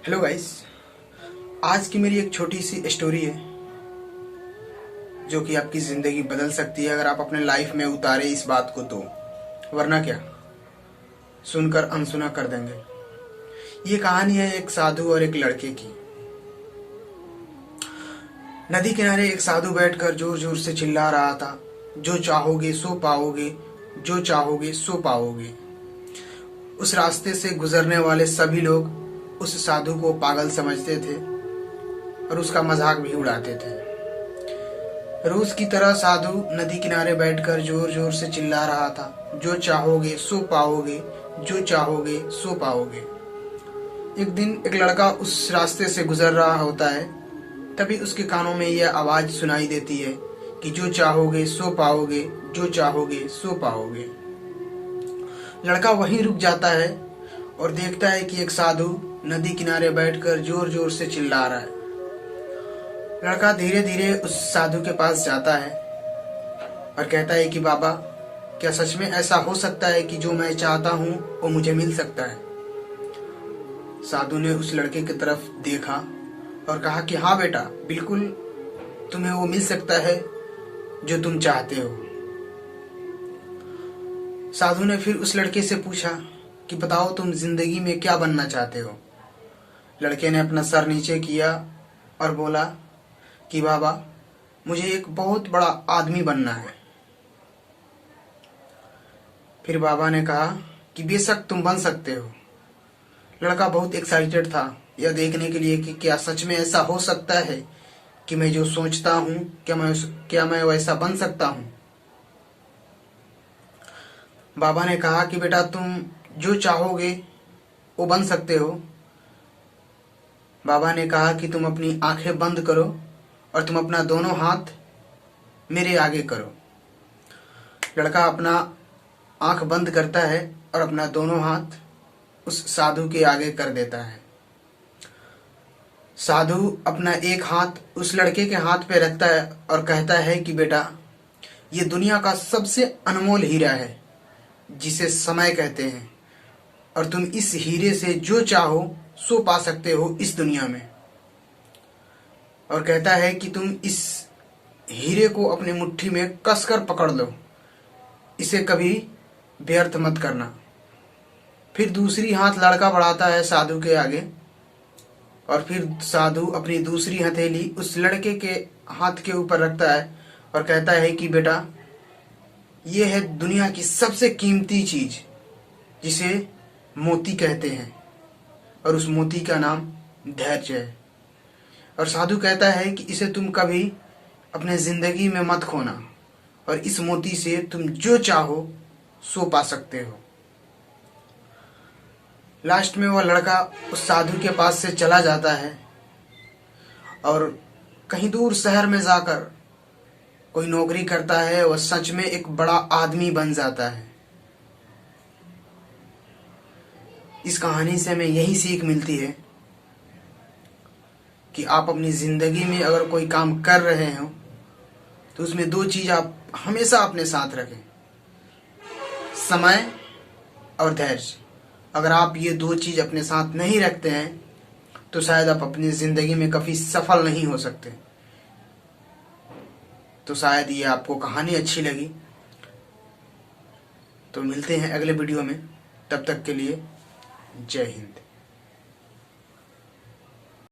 Hello guys. आज की मेरी एक छोटी सी स्टोरी है जो कि आपकी ज़िंदगी बदल सकती है अगर आप अपने लाइफ में उतारे इस बात को तो, वरना क्या सुनकर अनसुना कर देंगे। ये कहानी है एक साधु और एक लड़के की। नदी किनारे एक साधु बैठकर जोर जोर से चिल्ला रहा था, जो चाहोगे सो पाओगे, जो चाहोगे सो पाओगे। उस रास्ते से गुजरने वाले सभी लोग उस साधु को पागल समझते थे और उसका मजाक भी उड़ाते थे। रोज की तरह साधु नदी किनारे बैठकर जोर जोर से चिल्ला रहा था, जो चाहोगे सो पाओगे, जो चाहोगे सो पाओगे। एक दिन एक लड़का उस रास्ते से गुजर रहा होता है। तभी उसके कानों में यह आवाज सुनाई देती है कि जो चाहोगे सो पाओगे, जो चाहोगे सो पाओगे। लड़का वहीं रुक जाता है और देखता है कि एक साधु नदी किनारे बैठकर जोर जोर से चिल्ला रहा है। लड़का धीरे धीरे उस साधु के पास जाता है और कहता है कि बाबा, क्या सच में ऐसा हो सकता है कि जो मैं चाहता हूँ वो मुझे मिल सकता है? साधु ने उस लड़के की तरफ देखा और कहा कि हाँ बेटा, बिल्कुल तुम्हें वो मिल सकता है जो तुम चाहते हो। साधु ने फिर उस लड़के से पूछा कि बताओ तुम जिंदगी में क्या बनना चाहते हो? लड़के ने अपना सर नीचे किया और बोला कि बाबा, मुझे एक बहुत बड़ा आदमी बनना है। फिर बाबा ने कहा कि बेशक तुम बन सकते हो। लड़का बहुत एक्साइटेड था यह देखने के लिए कि क्या सच में ऐसा हो सकता है कि मैं जो सोचता हूँ क्या मैं वैसा बन सकता हूँ। बाबा ने कहा कि बेटा, तुम जो चाहोगे वो बन सकते हो। बाबा ने कहा कि तुम अपनी आंखें बंद करो और तुम अपना दोनों हाथ मेरे आगे करो। लड़का अपना आंख बंद करता है और अपना दोनों हाथ उस साधु के आगे कर देता है। साधु अपना एक हाथ उस लड़के के हाथ पे रखता है और कहता है कि बेटा, ये दुनिया का सबसे अनमोल हीरा है जिसे समय कहते हैं, और तुम इस हीरे से जो चाहो सो पा सकते हो इस दुनिया में। और कहता है कि तुम इस हीरे को अपने मुट्ठी में कसकर पकड़ लो, इसे कभी व्यर्थ मत करना। फिर दूसरी हाथ लड़का बढ़ाता है साधु के आगे और फिर साधु अपनी दूसरी हथेली उस लड़के के हाथ के ऊपर रखता है और कहता है कि बेटा, ये है दुनिया की सबसे कीमती चीज जिसे मोती कहते हैं, और उस मोती का नाम धैर्य है। और साधु कहता है कि इसे तुम कभी अपने जिंदगी में मत खोना, और इस मोती से तुम जो चाहो सो पा सकते हो। लास्ट में वह लड़का उस साधु के पास से चला जाता है और कहीं दूर शहर में जाकर कोई नौकरी करता है। वह सच में एक बड़ा आदमी बन जाता है। इस कहानी से हमें यही सीख मिलती है कि आप अपनी जिंदगी में अगर कोई काम कर रहे हो तो उसमें दो चीज आप हमेशा अपने साथ रखें, समय और धैर्य। अगर आप ये दो चीज अपने साथ नहीं रखते हैं तो शायद आप अपनी जिंदगी में कभी सफल नहीं हो सकते। तो शायद ये आपको कहानी अच्छी लगी। तो मिलते हैं अगले वीडियो में, तब तक के लिए जय हिंद।